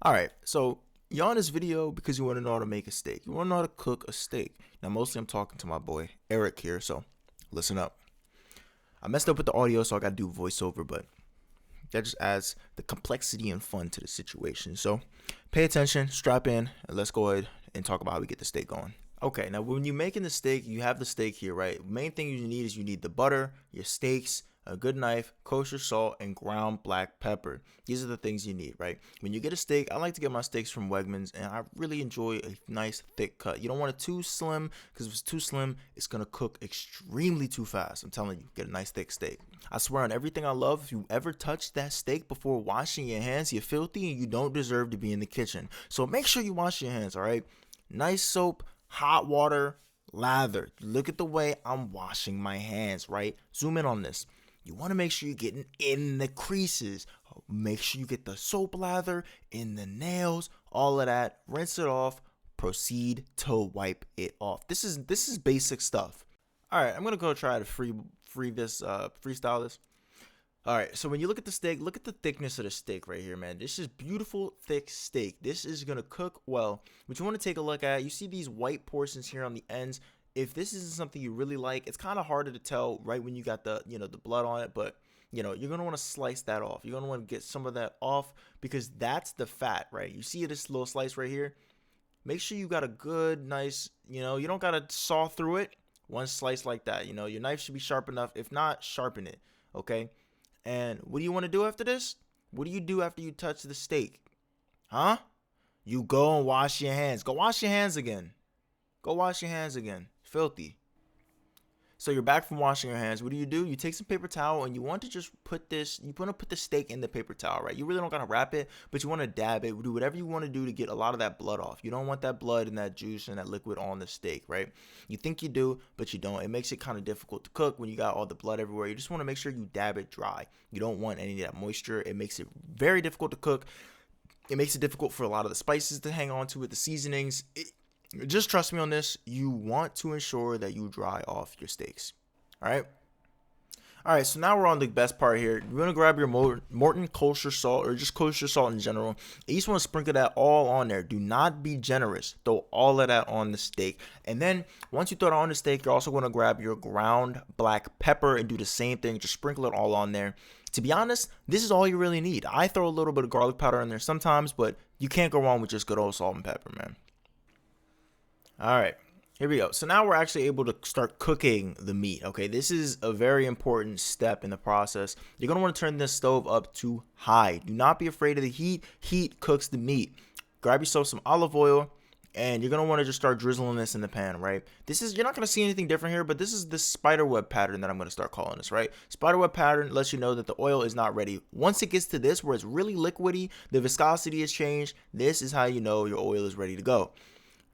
Alright, so you're on this video because you want to know how to make a steak. You want to know how to cook a steak. Now, mostly I'm talking to my boy Eric here, so listen up. I messed up with the audio, so I got to do voiceover, but that just adds the complexity and fun to the situation. So pay attention, strap in, and let's go ahead and talk about how we get the steak going. Okay, now when you're making the steak, you have the steak here, right? Main thing you need is you need the butter, your steaks, a good knife, kosher salt, and ground black pepper. These are the things you need, right? When you get a steak, I like to get my steaks from Wegmans, and I really enjoy a nice thick cut. You don't want it too slim, because if it's too slim, it's going to cook extremely too fast. I'm telling you, get a nice thick steak. I swear on everything I love, if you ever touch that steak before washing your hands, you're filthy and you don't deserve to be in the kitchen. So make sure you wash your hands, all right? Nice soap, hot water, lather. Look at the way I'm washing my hands, right? Zoom in on this. You want to make sure you're getting in the creases. Make sure you get the soap lather in the nails, all of that. Rinse it off. Proceed to wipe it off. This is basic stuff. All right, I'm gonna go try to freestyle this. All right, so when you look at the steak, look at the thickness of the steak right here, man. This is beautiful, thick steak. This is gonna cook well. What you want to take a look at, you see these white portions here on the ends. If this isn't something you really like, it's kind of harder to tell right when you got the blood on it, but you're gonna want to slice that off. You're gonna want to get some of that off because that's the fat, right? You see this little slice right here. Make sure you got a good, nice, you don't gotta saw through it. One slice like that, your knife should be sharp enough. If not, sharpen it, okay? And what do you want to do after this? What do you do after you touch the steak? Huh? You go and wash your hands. Go wash your hands again. Go wash your hands again. Filthy. So you're back from washing your hands. What do? You take some paper towel and you want to just put this, you want to put the steak in the paper towel, right? You really don't got to wrap it, but you want to dab it. Do whatever you want to do to get a lot of that blood off. You don't want that blood and that juice and that liquid on the steak, right? You think you do, but you don't. It makes it kind of difficult to cook when you got all the blood everywhere. You just want to make sure you dab it dry. You don't want any of that moisture. It makes it very difficult to cook. It makes it difficult for a lot of the spices to hang on to it, the seasonings. Just trust me on this. You want to ensure that you dry off your steaks. All right, so now we're on the best part here. You're going to grab your Morton kosher salt or just kosher salt in general. You just want to sprinkle that all on there. Do not be generous. Throw all of that on the steak. And then once you throw it on the steak, you're also going to grab your ground black pepper and do the same thing. Just sprinkle it all on there. To be honest, this is all you really need. I throw a little bit of garlic powder in there sometimes, but you can't go wrong with just good old salt and pepper, man. All right, here we go. So now we're actually able to start cooking the meat. Okay, this is a very important step in the process. You're going to want to turn this stove up to high. Do not be afraid of the heat. Heat cooks the meat. Grab yourself some olive oil, and you're going to want to just start drizzling this in the pan, right? You're not going to see anything different here, but this is the spiderweb pattern that I'm going to start calling this, right? Spiderweb pattern lets you know that the oil is not ready. Once it gets to this where it's really liquidy, the viscosity has changed, this is how you know your oil is ready to go.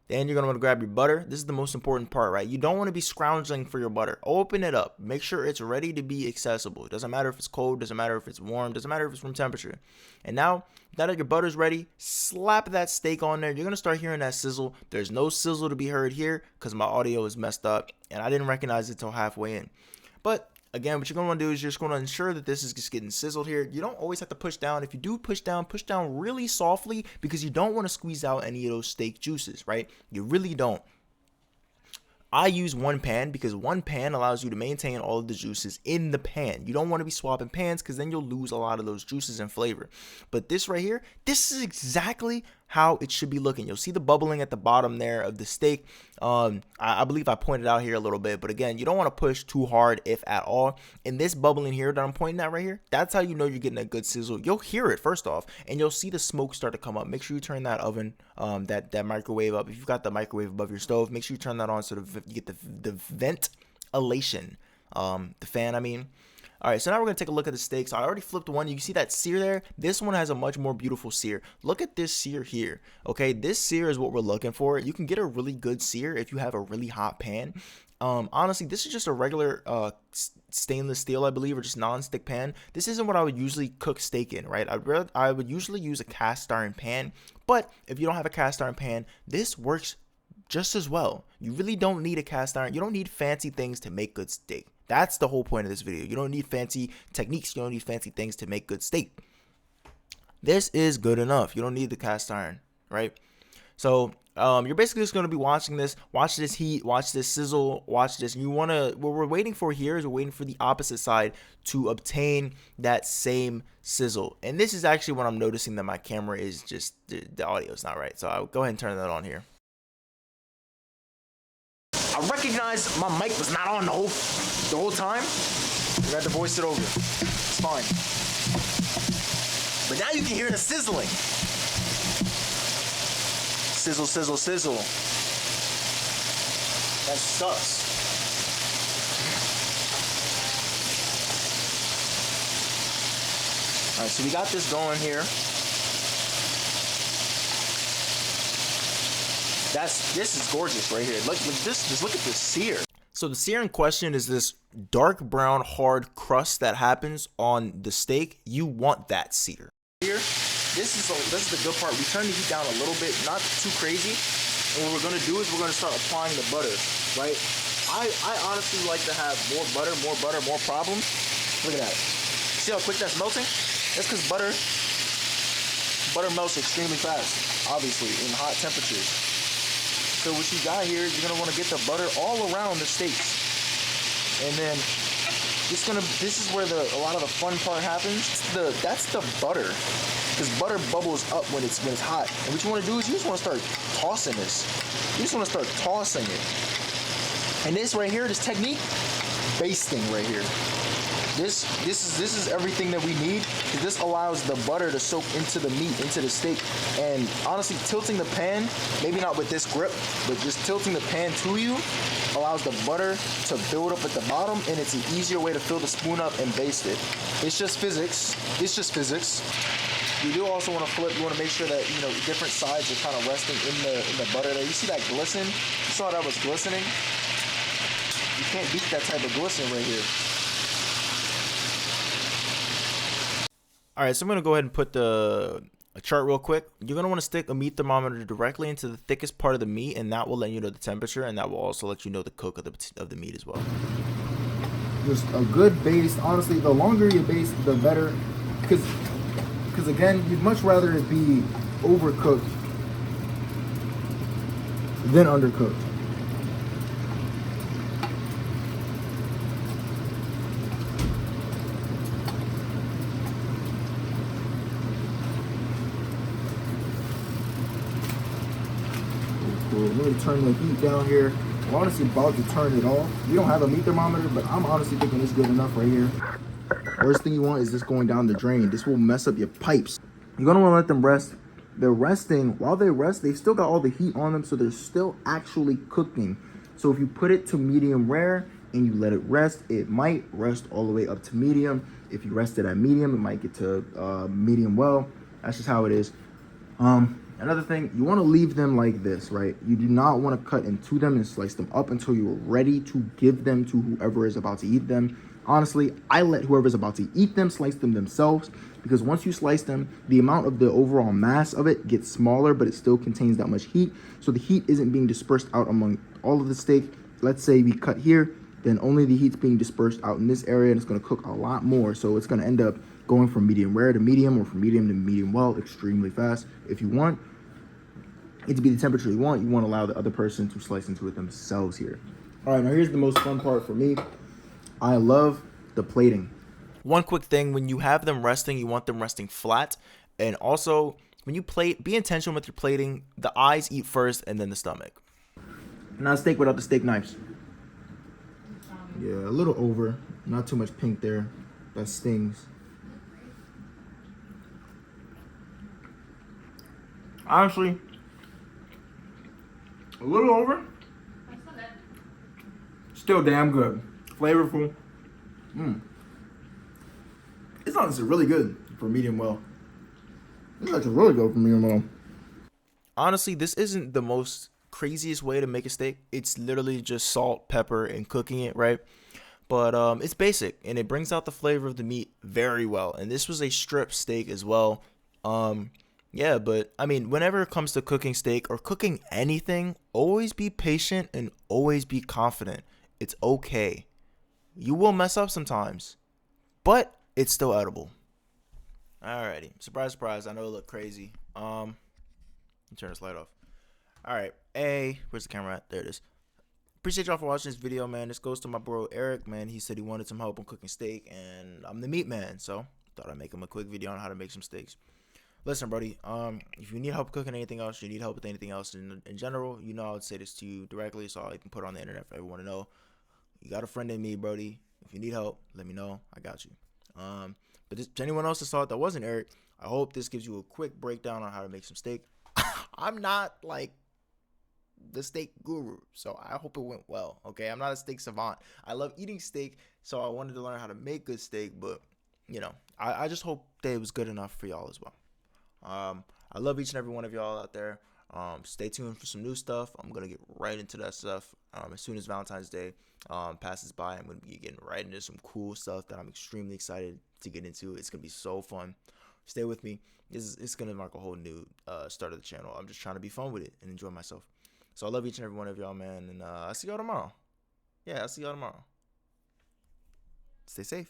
Then you're going to want to grab your butter. This is the most important part, right? You don't want to be scrounging for your butter. Open it up. Make sure it's ready to be accessible. It doesn't matter if it's cold. Doesn't matter if it's warm. Doesn't matter if it's room temperature. And now that your butter's ready, slap that steak on there. You're going to start hearing that sizzle. There's no sizzle to be heard here because my audio is messed up and I didn't recognize it until halfway in. But again, what you're going to want to do is you're just going to ensure that this is just getting sizzled here. You don't always have to push down. If you do push down really softly because you don't want to squeeze out any of those steak juices, right? You really don't. I use one pan because one pan allows you to maintain all of the juices in the pan. You don't want to be swapping pans because then you'll lose a lot of those juices and flavor. But this right here, this is exactly how it should be looking. You'll see the bubbling at the bottom there of the steak. I believe I pointed out here a little bit, but again, you don't want to push too hard if at all. And this bubbling here that I'm pointing at right here, that's how you know you're getting a good sizzle. You'll hear it first off, and you'll see the smoke start to come up. Make sure you turn that oven, that microwave up. If you've got the microwave above your stove, make sure you turn that on so you get the ventilation, the fan, I mean. All right, so now we're going to take a look at the steak. So I already flipped one. You can see that sear there. This one has a much more beautiful sear. Look at this sear here, okay? This sear is what we're looking for. You can get a really good sear if you have a really hot pan. Honestly, this is just a regular stainless steel, I believe, or just non-stick pan. This isn't what I would usually cook steak in, right? I would usually use a cast iron pan, but if you don't have a cast iron pan, this works just as well. You really don't need a cast iron. You don't need fancy things to make good steak. That's the whole point of this video. You don't need fancy techniques. You don't need fancy things to make good steak. This is good enough. You don't need the cast iron, right? So you're basically just going to be watching this, watch this heat, watch this sizzle, watch this. You want to, what we're waiting for here is we're waiting for the opposite side to obtain that same sizzle. And this is actually when I'm noticing that my camera is just, the audio is not right. So I'll go ahead and turn that on here. I recognize my mic was not on the whole time. We had to voice it over. It's fine. But now you can hear the sizzling. Sizzle, sizzle, sizzle. That sucks. All right, so we got this going here. This is gorgeous right here. Look this. Just look at this sear. So the sear in question is this dark brown hard crust that happens on the steak. You want that sear. Here, this is the good part. We turn the heat down a little bit, not too crazy. And what we're gonna do is we're gonna start applying the butter, right? I honestly like to have more butter, more problems. Look at that. See how quick that's melting? That's because butter melts extremely fast, obviously, in hot temperatures. So what you got here is you're gonna want to get the butter all around the steaks, and then this is where a lot of the fun part happens. That's the butter, because butter bubbles up when it's hot. And what you want to do is you just want to start tossing this. You just want to start tossing it. And this right here, this technique, basting right here. This is everything that we need. This allows the butter to soak into the meat, into the steak. And honestly, tilting the pan, maybe not with this grip, but just tilting the pan to you allows the butter to build up at the bottom, and it's an easier way to fill the spoon up and baste it. It's just physics. It's just physics. You do also want to flip. You want to make sure that different sides are kind of resting in the butter there. You see that glisten? You saw that was glistening. You can't beat that type of glisten right here. All right, so I'm going to go ahead and put a chart real quick. You're going to want to stick a meat thermometer directly into the thickest part of the meat, and that will let you know the temperature, and that will also let you know the cook of the meat as well. Just a good baste. Honestly, the longer you baste, the better. Because again, you'd much rather it be overcooked than undercooked. Cool. Let me turn the heat down here. I'm honestly about to turn it off. We don't have a meat thermometer, but I'm honestly thinking it's good enough right here. Worst thing you want is this going down the drain. This will mess up your pipes. You're gonna want to let them rest. They're resting. While they rest, they've still got all the heat on them, so they're still actually cooking. So if you put it to medium rare and you let it rest, it might rest all the way up to medium. If you rest it at medium, it might get to medium well. That's just how it is. Another thing, you want to leave them like this, right? You do not want to cut into them and slice them up until you're ready to give them to whoever is about to eat them. Honestly, I let whoever's about to eat them slice them themselves, because once you slice them, the amount of the overall mass of it gets smaller, but it still contains that much heat. So the heat isn't being dispersed out among all of the steak. Let's say we cut here, then only the heat's being dispersed out in this area, and it's going to cook a lot more. So it's going to end up going from medium rare to medium, or from medium to medium well extremely fast. If you want it to be the temperature you want to allow the other person to slice into it themselves here. All right, now here's the most fun part for me. I love the plating. One quick thing, when you have them resting, you want them resting flat. And also, when you plate, be intentional with your plating. The eyes eat first and then the stomach. Now steak without the steak knives. Yeah, a little over. Not too much pink there. That stings. Honestly, a little over. Still damn good. Flavorful. It's honestly really good for medium well. It's actually really good for medium well. Honestly, this isn't the most craziest way to make a steak. It's literally just salt, pepper, and cooking it, right? But it's basic, and it brings out the flavor of the meat very well. And this was a strip steak as well. Yeah, but I mean, whenever it comes to cooking steak or cooking anything, always be patient and always be confident. It's okay. You will mess up sometimes, but it's still edible. Alrighty. Surprise, surprise. I know it looked crazy. Let me turn this light off. Alright. Where's the camera at? There it is. Appreciate y'all for watching this video, man. This goes to my bro Eric, man. He said he wanted some help on cooking steak, and I'm the meat man, so thought I'd make him a quick video on how to make some steaks. Listen, Brody, if you need help cooking anything else, you need help with anything else in general, you know I would say this to you directly, so I can put it on the internet for everyone to know. You got a friend in me, Brody. If you need help, let me know. I got you. But to anyone else that saw it that wasn't Eric, I hope this gives you a quick breakdown on how to make some steak. I'm not like the steak guru, so I hope it went well. Okay, I'm not a steak savant. I love eating steak, so I wanted to learn how to make good steak, but you know, I just hope that it was good enough for y'all as well. I love each and every one of y'all out there. Stay tuned for some new stuff. I'm gonna get right into that stuff. As soon as Valentine's Day passes by, I'm gonna be getting right into some cool stuff that I'm extremely excited to get into. It's gonna be so fun. Stay with me. It's gonna mark a whole new start of the channel. I'm just trying to be fun with it and enjoy myself. So I love each and every one of y'all, man, and I'll see y'all tomorrow. Yeah, I'll see y'all tomorrow. Stay safe.